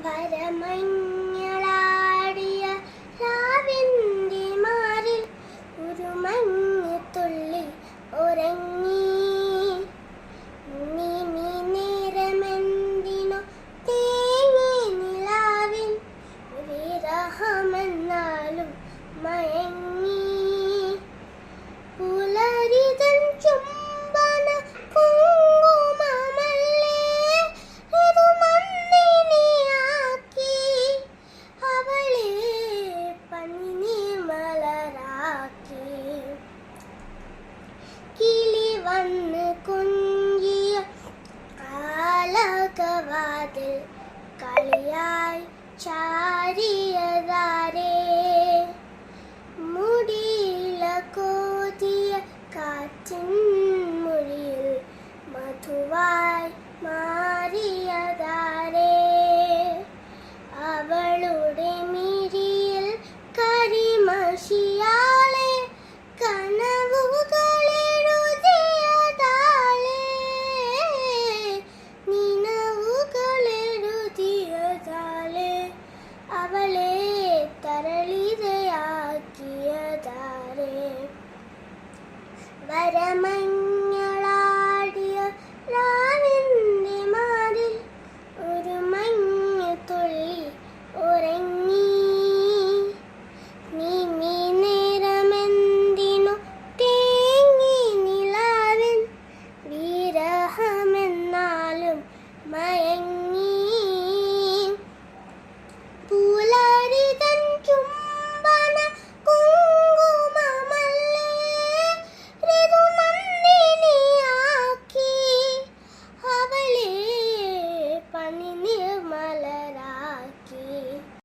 വരമഞ്ഞളാടിയ രാവിന്റെ മാറിൽ ഒരു മഞ്ഞത്തുള്ളി ഉറങ്ങി. നീ നേരമെന്തിനോ തേങ്ങി നിലാവിൻ വിരഹമെന്നാലും മയങ്ങി. പുലരിതൻ ചുംബന കുങ്കുമമല്ലേ ഇതു നന്ദിനിയാക്കി അവളെ പനിനി മലരാക്കി. കിളി വന്ന് കുഞ്ചിയ ആലകവാതിൽ കളിയായി ചാരി